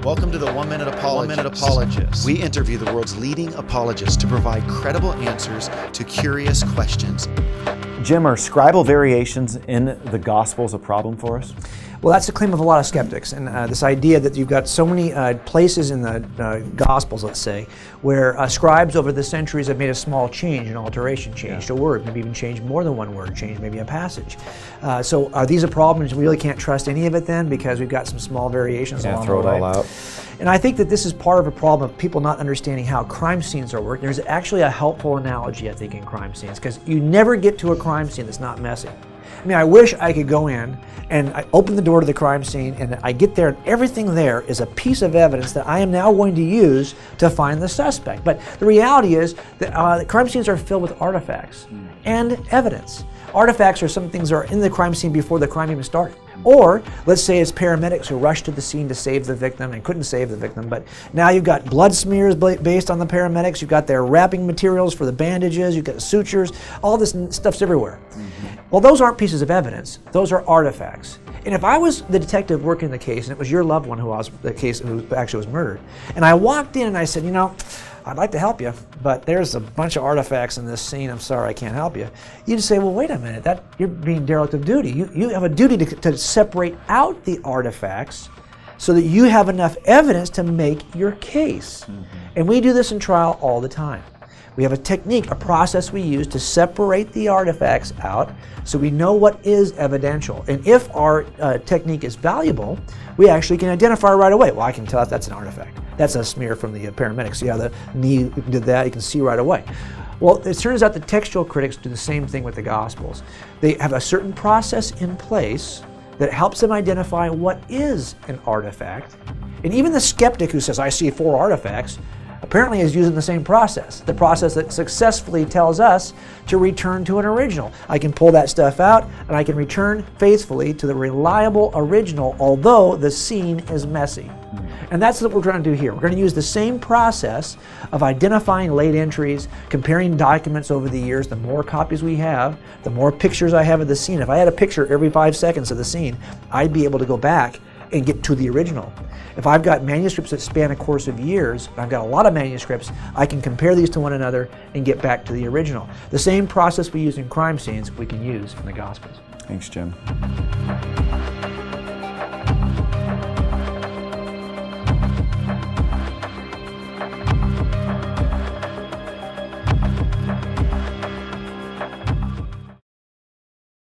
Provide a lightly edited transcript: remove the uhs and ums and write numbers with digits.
Welcome to the 1 Minute Apologist. We interview the world's leading apologists to provide credible answers to curious questions. Jim, are scribal variations in the Gospels a problem for us? Well, that's the claim of a lot of skeptics, and this idea that you've got so many places in the Gospels, let's say, where scribes over the centuries have made a small change, an alteration, changed a word, maybe even changed more than one word, changed maybe a passage. So are these a problem? We really can't trust any of it then because we've got some small variations along the way. Throw it all out. And I think that this is part of a problem of people not understanding how crime scenes are working. There's actually a helpful analogy, I think, in crime scenes, because you never get to a crime scene that's not messy. I mean, I wish I could go in and I open the door to the crime scene and I get there and everything there is a piece of evidence that I am now going to use to find the suspect. But the reality is that crime scenes are filled with artifacts and evidence. Artifacts are some things that are in the crime scene before the crime even started. Or, let's say it's paramedics who rushed to the scene to save the victim and couldn't save the victim, but now you've got blood smears based on the paramedics, you've got their wrapping materials for the bandages, you've got sutures, all this stuff's everywhere. Well, those aren't pieces of evidence, those are artifacts. And if I was the detective working the case, and it was your loved one who actually was murdered, and I walked in and I said, you know, I'd like to help you, but there's a bunch of artifacts in this scene. I'm sorry, I can't help you. You'd say, well, wait a minute. You're being derelict of duty. You have a duty to separate out the artifacts so that you have enough evidence to make your case. And we do this in trial all the time. We have a technique, a process we use to separate the artifacts out so we know what is evidential. And if our technique is valuable, we actually can identify right away. Well, I can tell if that's an artifact. That's a smear from the paramedics. See how the knee did that? You can see right away. Well, it turns out the textual critics do the same thing with the Gospels. They have a certain process in place that helps them identify what is an artifact. And even the skeptic who says, I see 4 artifacts, apparently is using the same process, the process that successfully tells us to return to an original. I can pull that stuff out and I can return faithfully to the reliable original, although the scene is messy. And that's what we're trying to do here. We're going to use the same process of identifying late entries, comparing documents over the years. The more copies we have, the more pictures I have of the scene. If I had a picture every 5 seconds of the scene, I'd be able to go back and get to the original. If I've got manuscripts that span a course of years, I've got a lot of manuscripts, I can compare these to one another and get back to the original. The same process we use in crime scenes, we can use in the Gospels. Thanks, Jim.